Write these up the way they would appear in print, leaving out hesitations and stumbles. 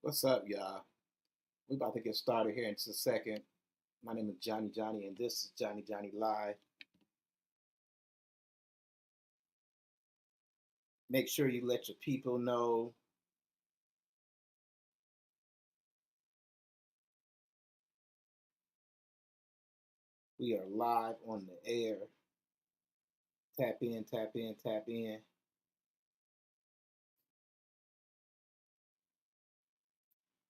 What's up, y'all? We about to get started here in just a second. My name is Johnny Johnny, and this is Johnny Johnny Live. Make sure you let your people know. We are live on the air. Tap in, tap in, tap in.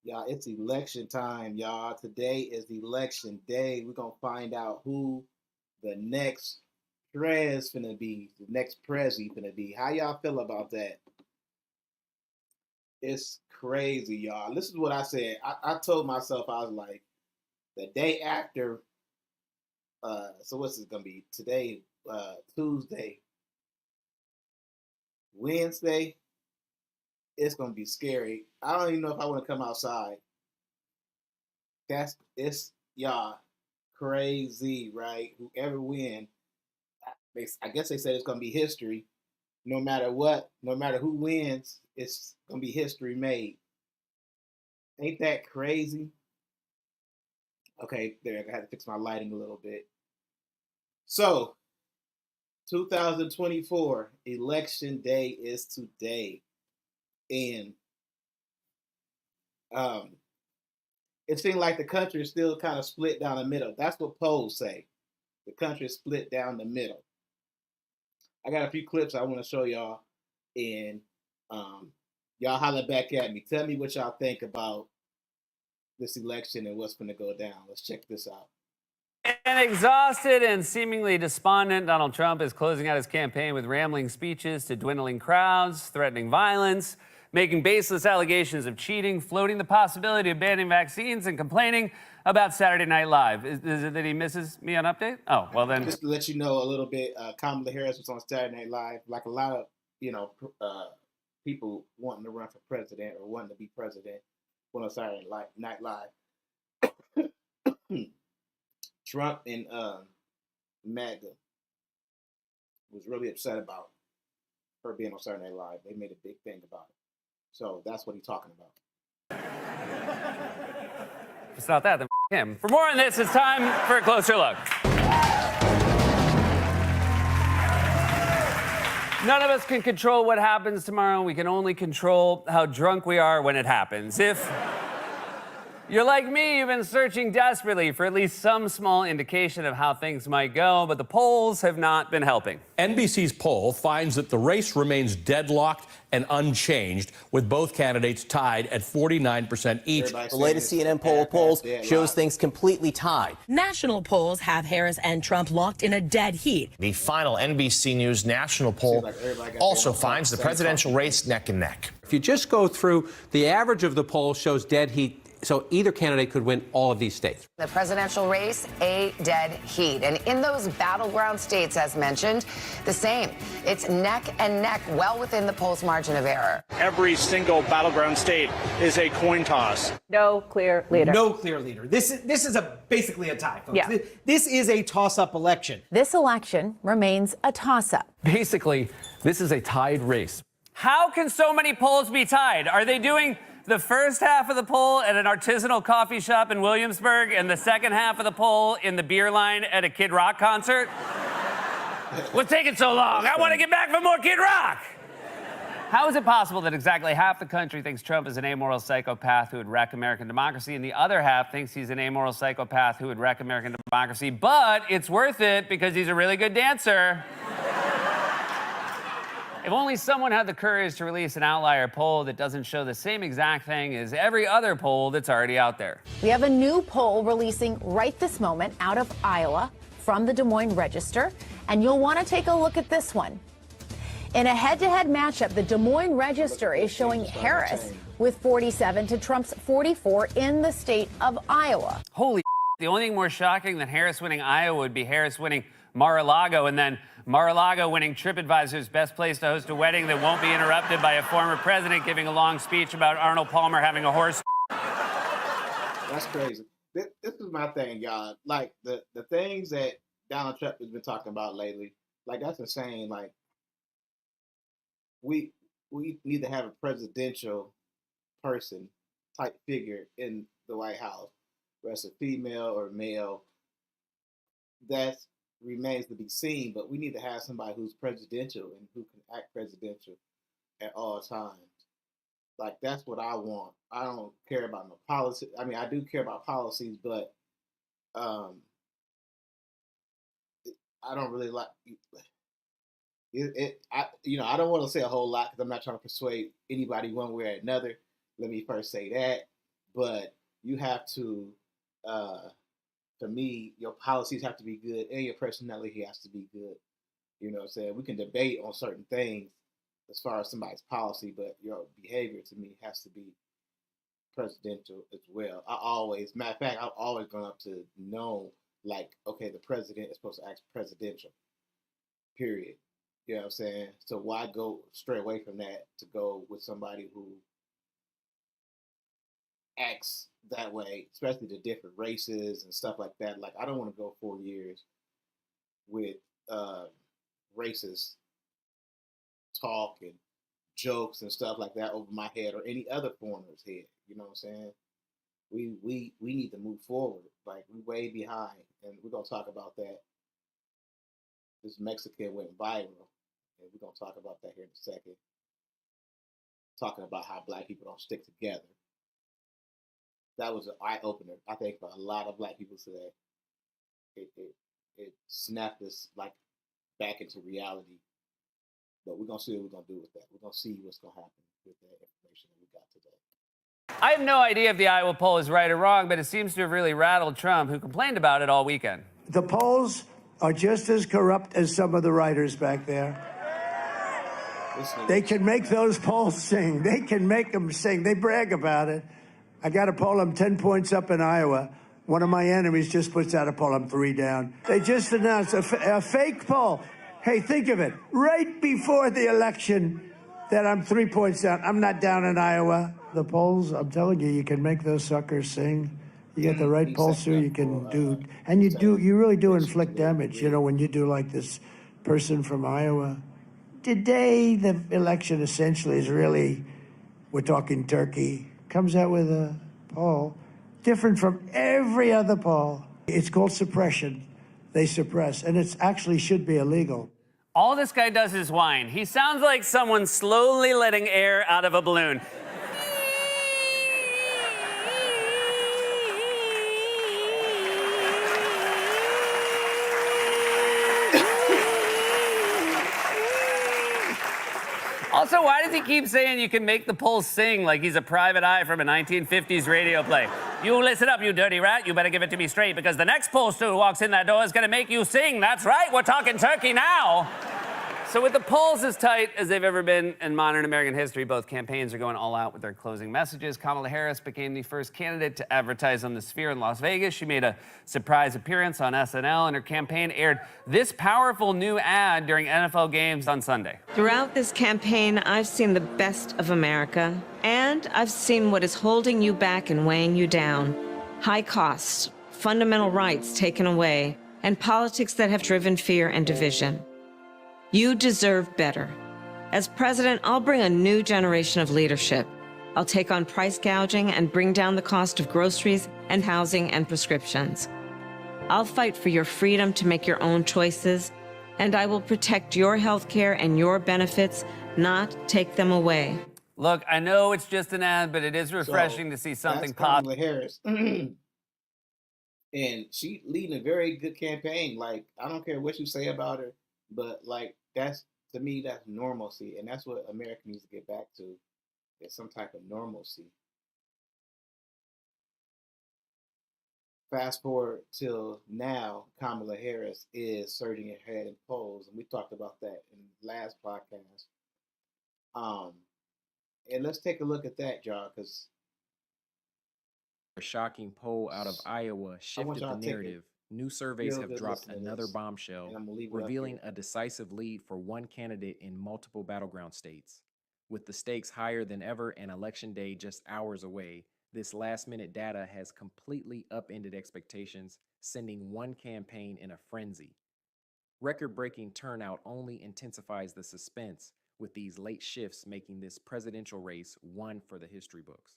Y'all, it's election time, y'all. Today is election day. We're going to find out who the next prez finna be, the next prezi finna be. How y'all feel about that? It's crazy, y'all. This is what I said. I told myself, I was like, the day after, so what's this gonna be? Today, Tuesday, Wednesday, it's gonna be scary. I don't even know if I want to come outside. It's y'all crazy, right? Whoever win, I guess they said it's gonna be history. No matter what, no matter who wins, it's gonna be history made. Ain't that crazy? Okay, there. I had to fix my lighting a little bit. So, 2024 election day is today, and um, it seems like the country is still kind of split down the middle. That's what polls say. The country is split down the middle. I got a few clips I want to show y'all, and y'all holler back at me. Tell me what y'all think about this election and what's going to go down. Let's check this out. An exhausted and seemingly despondent Donald Trump is closing out his campaign with rambling speeches to dwindling crowds, threatening violence, making baseless allegations of cheating, floating the possibility of banning vaccines, and complaining about Saturday Night Live. Is it that he misses me on Update? Oh, well then. Just to let you know a little bit, Kamala Harris was on Saturday Night Live. Like a lot of, people wanting to run for president or wanting to be president went on Saturday Night Live. Trump and MAGA was really upset about her being on Saturday Night Live. They made a big thing about it. So that's what he's talking about. If it's not that, then him. For more on this, it's time for a closer look. None of us can control what happens tomorrow. We can only control how drunk we are when it happens. If you're like me, you've been searching desperately for at least some small indication of how things might go, but the polls have not been helping. NBC's poll finds that the race remains deadlocked and unchanged, with both candidates tied at 49% each. The latest CNN polls shows things completely tied. National polls have Harris and Trump locked in a dead heat. The final NBC News national poll also finds the presidential race neck and neck. If you just go through, the average of the poll shows dead heat. So either candidate could win all of these states. The presidential race, a dead heat. And in those battleground states, as mentioned, the same. It's neck and neck, well within the poll's margin of error. Every single battleground state is a coin toss. No clear leader. No clear leader. This is basically a tie, folks. Yeah. This is a toss-up election. This election remains a toss-up. Basically, this is a tied race. How can so many polls be tied? Are they doing the first half of the poll at an artisanal coffee shop in Williamsburg and the second half of the poll in the beer line at a Kid Rock concert? What's taking so long? I want to get back for more Kid Rock. How is it possible that exactly half the country thinks Trump is an amoral psychopath who would wreck American democracy, and the other half thinks he's an amoral psychopath who would wreck American democracy, but it's worth it because he's a really good dancer? If only someone had the courage to release an outlier poll that doesn't show the same exact thing as every other poll that's already out there. We have a new poll releasing right this moment out of Iowa from the Des Moines Register, and you'll want to take a look at this one. In a head-to-head matchup, the Des Moines Register is showing Harris with 47 to Trump's 44 in the state of Iowa. Holy, the only thing more shocking than Harris winning Iowa would be Harris winning Mar-a-Lago, and then Mar-a-Lago winning TripAdvisor's best place to host a wedding that won't be interrupted by a former president giving a long speech about Arnold Palmer having a horse. That's crazy. This is my thing, y'all. Like, the things that Donald Trump has been talking about lately, like, that's insane. Like, we need to have a presidential person type figure in the White House, whether it's a female or male. That remains to be seen, but we need to have somebody who's presidential and who can act presidential at all times. Like, that's what I want. I don't care about no policy. I mean, I do care about policies, but I don't really like it. I don't want to say a whole lot because I'm not trying to persuade anybody one way or another. Let me first say that. But you have to, for me, your policies have to be good and your personality has to be good. You know what I'm saying? We can debate on certain things as far as somebody's policy, but your behavior to me has to be presidential as well. Matter of fact, I've always gone up to know, like, okay, the president is supposed to act presidential, period. You know what I'm saying? So why go straight away from that to go with somebody who acts that way, especially the different races and stuff like that? Like, I don't want to go 4 years with racist talk and jokes and stuff like that over my head or any other foreigner's head. You know what I'm saying? We need to move forward. Like, we way behind, and we're gonna talk about that. This Mexican went viral, and we're gonna talk about that here in a second. Talking about how Black people don't stick together. That was an eye opener, I think, for a lot of Black people today. It snapped us like back into reality. But we're gonna see what we're gonna do with that. We're gonna see what's gonna happen with that information that we got today. I have no idea if the Iowa poll is right or wrong, but it seems to have really rattled Trump, who complained about it all weekend. The polls are just as corrupt as some of the writers back there. They can make those polls sing. They can make them sing. They brag about it. I got a poll, I'm 10 points up in Iowa. One of my enemies just puts out a poll, I'm 3 down. They just announced a fake poll. Hey, think of it. Right before the election, that I'm 3 points down. I'm not down in Iowa. The polls, I'm telling you, you can make those suckers sing. You get the right pollster, you can do, and you really do inflict damage. You know, when you do like this person from Iowa. Today, the election essentially is really, we're talking Turkey, comes out with a poll different from every other poll. It's called suppression. They suppress, and it actually should be illegal. All this guy does is whine. He sounds like someone slowly letting air out of a balloon. Also, why does he keep saying you can make the polls sing like he's a private eye from a 1950s radio play? You listen up, you dirty rat. You better give it to me straight, because the next pollster who walks in that door is going to make you sing. That's right, we're talking Turkey now. So with the polls as tight as they've ever been in modern American history, both campaigns are going all out with their closing messages. Kamala Harris became the first candidate to advertise on the Sphere in Las Vegas. She made a surprise appearance on SNL, and her campaign aired this powerful new ad during NFL games on Sunday. Throughout this campaign, I've seen the best of America, and I've seen what is holding you back and weighing you down. High costs, fundamental rights taken away, and politics that have driven fear and division. You deserve better. As president, I'll bring a new generation of leadership. I'll take on price gouging and bring down the cost of groceries and housing and prescriptions. I'll fight for your freedom to make your own choices, and I will protect your health care and your benefits, not take them away. Look, I know it's just an ad, but it is refreshing to see something Kamala Harris. And she leading a very good campaign. Like, I don't care what you say about her, but like, that's, to me, that's normalcy, and that's what America needs to get back to, is some type of normalcy. Fast forward till now, Kamala Harris is surging ahead in polls, and we talked about that in the last podcast. And let's take a look at that, y'all, because a shocking poll out of Iowa shifted the narrative. New surveys have dropped another bombshell, revealing a decisive lead for one candidate in multiple battleground states. With the stakes higher than ever and Election Day just hours away, this last-minute data has completely upended expectations, sending one campaign in a frenzy. Record-breaking turnout only intensifies the suspense, with these late shifts making this presidential race one for the history books.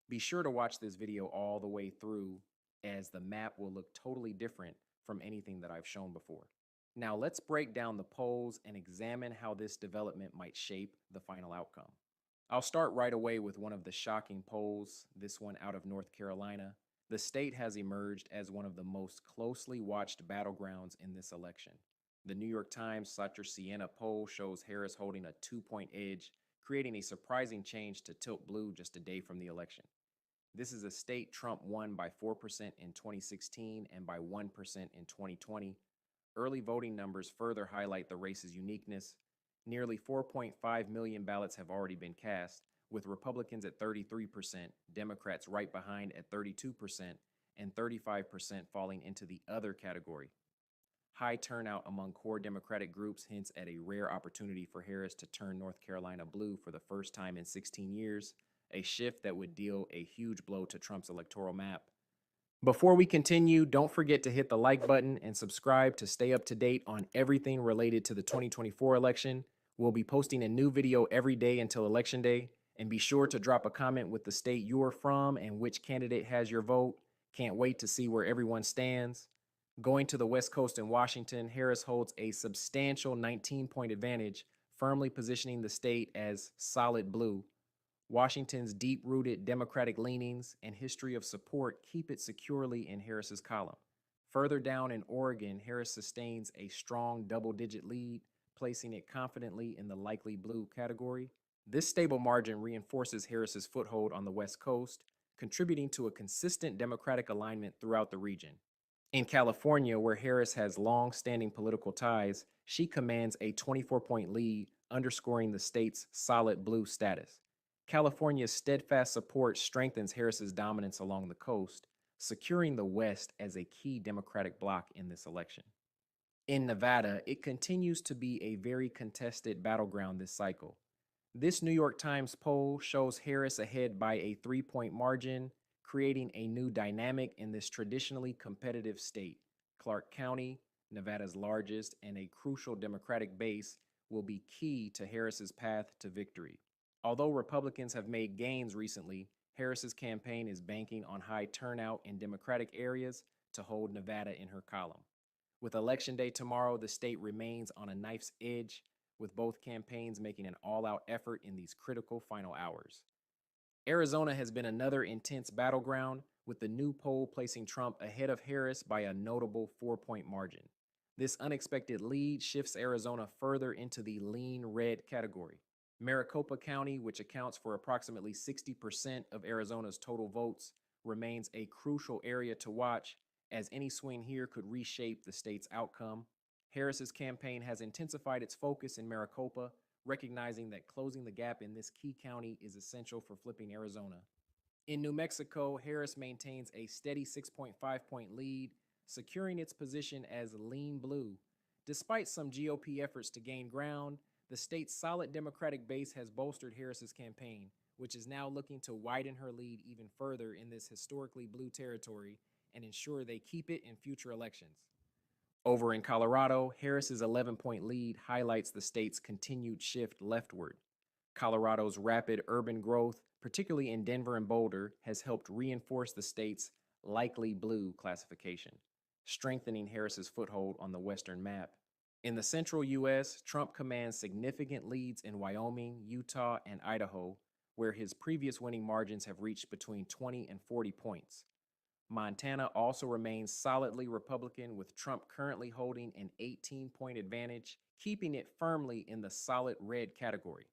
Be sure to watch this video all the way through, as the map will look totally different from anything that I've shown before. Now let's break down the polls and examine how this development might shape the final outcome. I'll start right away with one of the shocking polls, this one out of North Carolina. The state has emerged as one of the most closely watched battlegrounds in this election. The New York Times Sacher Siena poll shows Harris holding a 2-point edge, creating a surprising change to tilt blue just a day from the election. This is a state Trump won by 4% in 2016 and by 1% in 2020. Early voting numbers further highlight the race's uniqueness. Nearly 4.5 million ballots have already been cast, with Republicans at 33%, Democrats right behind at 32%, and 35% falling into the other category. High turnout among core Democratic groups hints at a rare opportunity for Harris to turn North Carolina blue for the first time in 16 years, a shift that would deal a huge blow to Trump's electoral map. Before we continue, don't forget to hit the like button and subscribe to stay up to date on everything related to the 2024 election. We'll be posting a new video every day until Election Day, and be sure to drop a comment with the state you are from and which candidate has your vote. Can't wait to see where everyone stands. Going to the West Coast in Washington, Harris holds a substantial 19-point advantage, firmly positioning the state as solid blue. Washington's deep-rooted Democratic leanings and history of support keep it securely in Harris's column. Further down in Oregon, Harris sustains a strong double-digit lead, placing it confidently in the likely blue category. This stable margin reinforces Harris's foothold on the West Coast, contributing to a consistent Democratic alignment throughout the region. In California, where Harris has long-standing political ties, she commands a 24-point lead, underscoring the state's solid blue status. California's steadfast support strengthens Harris's dominance along the coast, securing the West as a key Democratic bloc in this election. In Nevada, it continues to be a very contested battleground this cycle. This New York Times poll shows Harris ahead by a 3-point margin, creating a new dynamic in this traditionally competitive state. Clark County, Nevada's largest and a crucial Democratic base, will be key to Harris's path to victory. Although Republicans have made gains recently, Harris's campaign is banking on high turnout in Democratic areas to hold Nevada in her column. With Election Day tomorrow, the state remains on a knife's edge, with both campaigns making an all-out effort in these critical final hours. Arizona has been another intense battleground, with the new poll placing Trump ahead of Harris by a notable 4-point margin. This unexpected lead shifts Arizona further into the lean red category. Maricopa County, which accounts for approximately 60% of Arizona's total votes, remains a crucial area to watch, as any swing here could reshape the state's outcome. Harris's campaign has intensified its focus in Maricopa, recognizing that closing the gap in this key county is essential for flipping Arizona. In New Mexico, Harris maintains a steady 6.5-point lead, securing its position as lean blue. Despite some GOP efforts to gain ground, the state's solid Democratic base has bolstered Harris's campaign, which is now looking to widen her lead even further in this historically blue territory and ensure they keep it in future elections. Over in Colorado, Harris's 11-point lead highlights the state's continued shift leftward. Colorado's rapid urban growth, particularly in Denver and Boulder, has helped reinforce the state's likely blue classification, strengthening Harris's foothold on the Western map. In the central U.S., Trump commands significant leads in Wyoming, Utah, and Idaho, where his previous winning margins have reached between 20 and 40 points. Montana also remains solidly Republican, with Trump currently holding an 18-point advantage, keeping it firmly in the solid red category.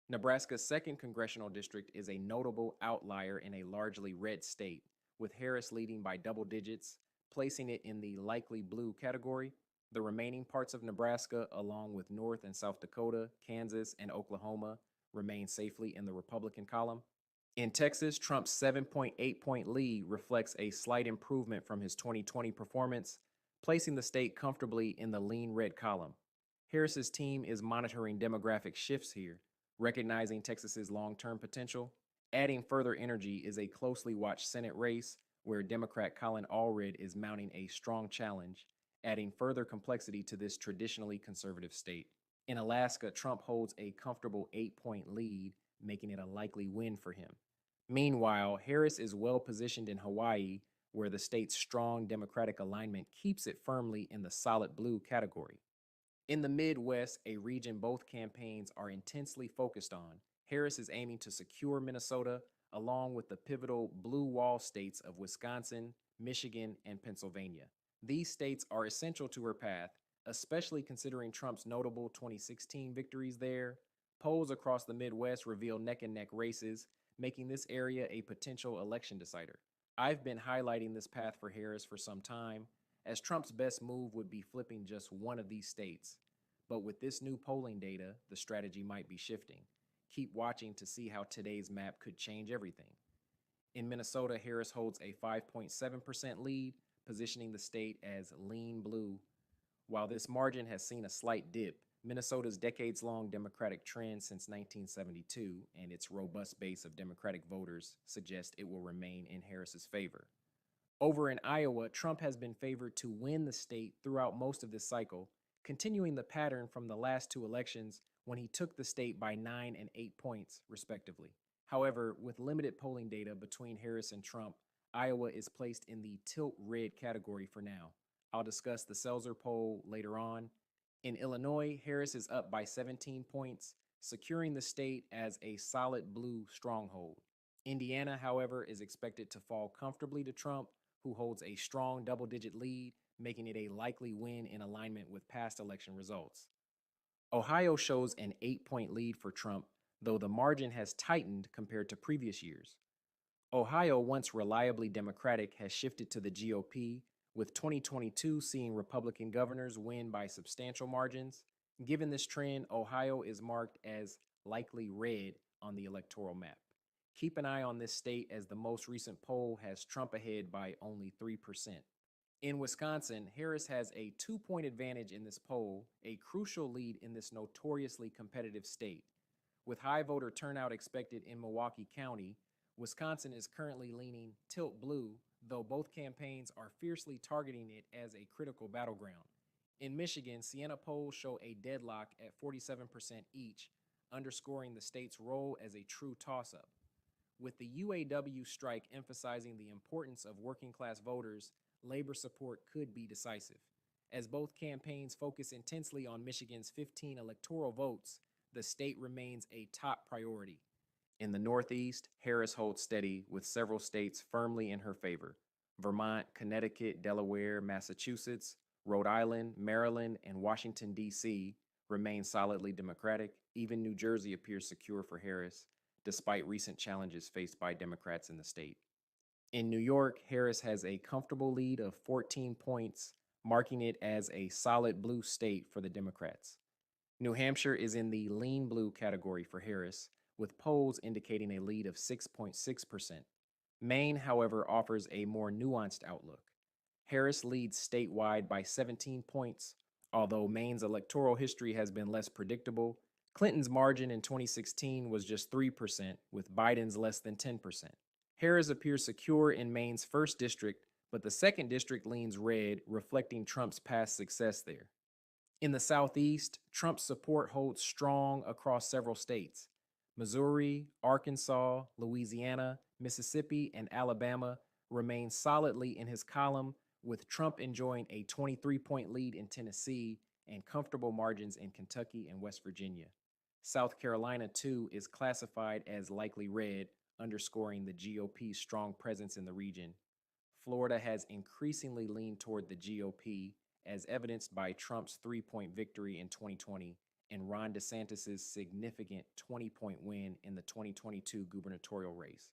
Nebraska's 2nd congressional district is a notable outlier in a largely red state, with Harris leading by double digits, placing it in the likely blue category. The remaining parts of Nebraska, along with North and South Dakota, Kansas, and Oklahoma, remain safely in the Republican column. In Texas, Trump's 7.8-point lead reflects a slight improvement from his 2020 performance, placing the state comfortably in the lean red column. Harris's team is monitoring demographic shifts here, recognizing Texas's long-term potential. Adding further energy is a closely watched Senate race where Democrat Colin Allred is mounting a strong challenge, adding further complexity to this traditionally conservative state. In Alaska, Trump holds a comfortable 8-point lead, making it a likely win for him. Meanwhile, Harris is well positioned in Hawaii, where the state's strong Democratic alignment keeps it firmly in the solid blue category. In the Midwest, a region both campaigns are intensely focused on, Harris is aiming to secure Minnesota along with the pivotal blue wall states of Wisconsin, Michigan, and Pennsylvania. These states are essential to her path, especially considering Trump's notable 2016 victories there. Polls across the Midwest reveal neck-and-neck races, making this area a potential election decider. I've been highlighting this path for Harris for some time, as Trump's best move would be flipping just one of these states. But with this new polling data, the strategy might be shifting. Keep watching to see how today's map could change everything. In Minnesota, Harris holds a 5.7% lead, positioning the state as lean blue. While this margin has seen a slight dip, Minnesota's decades-long Democratic trend since 1972 and its robust base of Democratic voters suggest it will remain in Harris's favor. Over in Iowa, Trump has been favored to win the state throughout most of this cycle, continuing the pattern from the last two elections when he took the state by 9 and 8 points, respectively. However, with limited polling data between Harris and Trump, Iowa is placed in the tilt red category for now. I'll discuss the Selzer poll later on. In Illinois, Harris is up by 17 points, securing the state as a solid blue stronghold. Indiana, however, is expected to fall comfortably to Trump, who holds a strong double-digit lead, making it a likely win in alignment with past election results. Ohio shows an 8-point lead for Trump, though the margin has tightened compared to previous years. Ohio, once reliably Democratic, has shifted to the GOP, with 2022 seeing Republican governors win by substantial margins. Given this trend, Ohio is marked as likely red on the electoral map. Keep an eye on this state as the most recent poll has Trump ahead by only 3%. In Wisconsin, Harris has a 2-point advantage in this poll, a crucial lead in this notoriously competitive state. With high voter turnout expected in Milwaukee County, Wisconsin is currently leaning tilt blue, though both campaigns are fiercely targeting it as a critical battleground. In Michigan, Siena polls show a deadlock at 47% each, underscoring the state's role as a true toss-up. With the UAW strike emphasizing the importance of working-class voters, labor support could be decisive. As both campaigns focus intensely on Michigan's 15 electoral votes, the state remains a top priority. In the Northeast, Harris holds steady with several states firmly in her favor. Vermont, Connecticut, Delaware, Massachusetts, Rhode Island, Maryland, and Washington, D.C. remain solidly Democratic. Even New Jersey appears secure for Harris, despite recent challenges faced by Democrats in the state. In New York, Harris has a comfortable lead of 14 points, marking it as a solid blue state for the Democrats. New Hampshire is in the lean blue category for Harris, with polls indicating a lead of 6.6%. Maine, however, offers a more nuanced outlook. Harris leads statewide by 17 points. Although Maine's electoral history has been less predictable, Clinton's margin in 2016 was just 3%, with Biden's less than 10%. Harris appears secure in Maine's 1st district, but the 2nd district leans red, reflecting Trump's past success there. In the Southeast, Trump's support holds strong across several states. Missouri, Arkansas, Louisiana, Mississippi, and Alabama remain solidly in his column, with Trump enjoying a 23-point lead in Tennessee and comfortable margins in Kentucky and West Virginia. South Carolina, too, is classified as likely red, underscoring the GOP's strong presence in the region. Florida has increasingly leaned toward the GOP, as evidenced by Trump's 3-point victory in 2020 and Ron DeSantis' significant 20-point win in the 2022 gubernatorial race.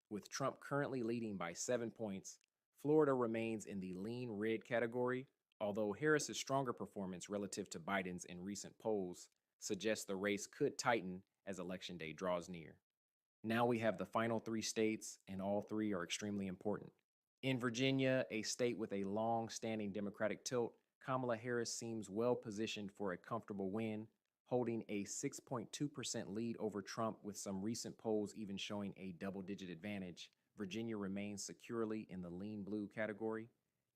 With Trump currently leading by 7 points, Florida remains in the lean red category, although Harris's stronger performance relative to Biden's in recent polls suggests the race could tighten as Election Day draws near. Now we have the final 3 states, and all 3 are extremely important. In Virginia, a state with a long-standing Democratic tilt, Kamala Harris seems well positioned for a comfortable win, holding a 6.2% lead over Trump, with some recent polls even showing a double-digit advantage. Virginia remains securely in the lean blue category.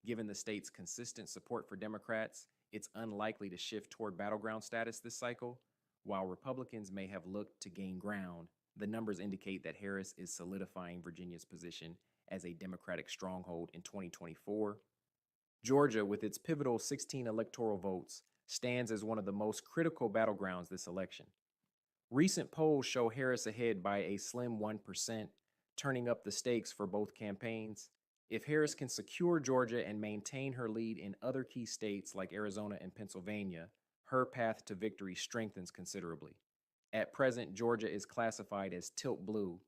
Given the state's consistent support for Democrats, it's unlikely to shift toward battleground status this cycle. While Republicans may have looked to gain ground, the numbers indicate that Harris is solidifying Virginia's position as a Democratic stronghold in 2024. Georgia, with its pivotal 16 electoral votes, stands as one of the most critical battlegrounds this election. Recent polls show Harris ahead by a slim 1%, turning up the stakes for both campaigns. If Harris can secure Georgia and maintain her lead in other key states like Arizona and Pennsylvania, her path to victory strengthens considerably. At present, Georgia is classified as tilt blue.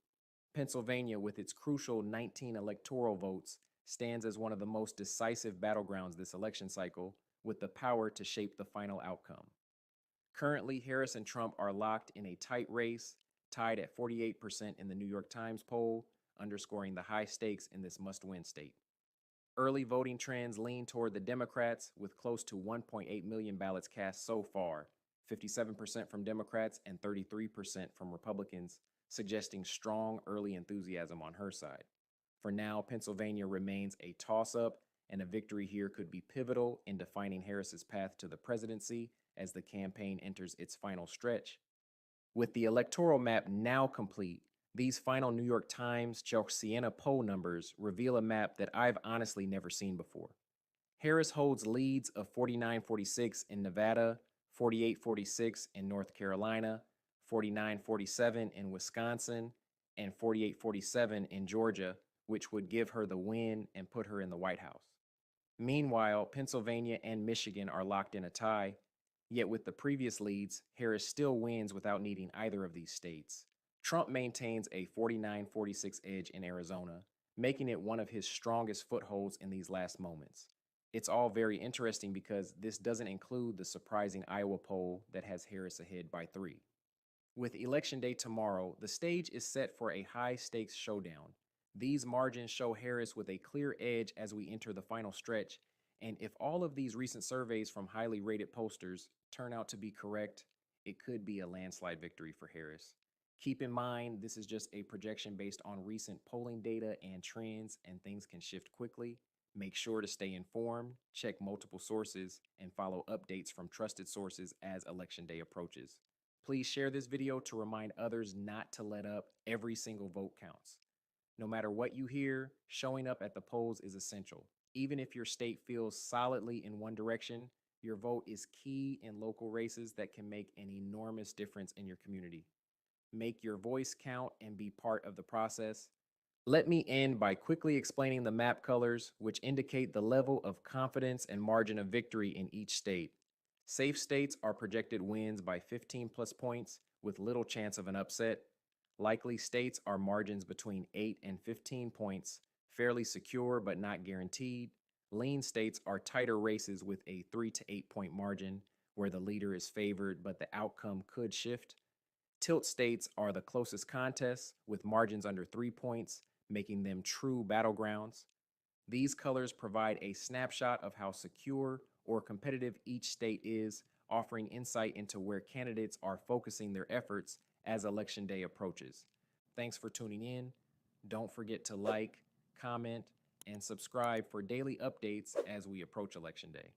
Pennsylvania, with its crucial 19 electoral votes, stands as one of the most decisive battlegrounds this election cycle, with the power to shape the final outcome. Currently, Harris and Trump are locked in a tight race, tied at 48% in the New York Times poll, underscoring the high stakes in this must-win state. Early voting trends lean toward the Democrats, with close to 1.8 million ballots cast so far, 57% from Democrats and 33% from Republicans, suggesting strong early enthusiasm on her side. For now, Pennsylvania remains a toss-up, and a victory here could be pivotal in defining Harris's path to the presidency as the campaign enters its final stretch. With the electoral map now complete, these final New York Times Siena poll numbers reveal a map that I've honestly never seen before. Harris holds leads of 49-46 in Nevada, 48-46 in North Carolina, 49-47 in Wisconsin, and 48-47 in Georgia, which would give her the win and put her in the White House. Meanwhile, Pennsylvania and Michigan are locked in a tie, yet with the previous leads, Harris still wins without needing either of these states. Trump maintains a 49-46 edge in Arizona, making it one of his strongest footholds in these last moments. It's all very interesting because this doesn't include the surprising Iowa poll that has Harris ahead by 3. With Election Day tomorrow, the stage is set for a high-stakes showdown. These margins show Harris with a clear edge as we enter the final stretch, and if all of these recent surveys from highly rated pollsters turn out to be correct, it could be a landslide victory for Harris. Keep in mind, this is just a projection based on recent polling data and trends, and things can shift quickly. Make sure to stay informed, check multiple sources, and follow updates from trusted sources as Election Day approaches. Please share this video to remind others not to let up. Every single vote counts. No matter what you hear, showing up at the polls is essential. Even if your state feels solidly in one direction, your vote is key in local races that can make an enormous difference in your community. Make your voice count and be part of the process. Let me end by quickly explaining the map colors, which indicate the level of confidence and margin of victory in each state. Safe states are projected wins by 15+ points with little chance of an upset. Likely states are margins between 8 and 15 points, fairly secure but not guaranteed. Lean states are tighter races with a 3 to 8 point margin, where the leader is favored but the outcome could shift. Tilt states are the closest contests, with margins under 3 points, making them true battlegrounds. These colors provide a snapshot of how secure or competitive each state is, offering insight into where candidates are focusing their efforts as Election Day approaches. Thanks for tuning in. Don't forget to like, comment, and subscribe for daily updates as we approach Election Day.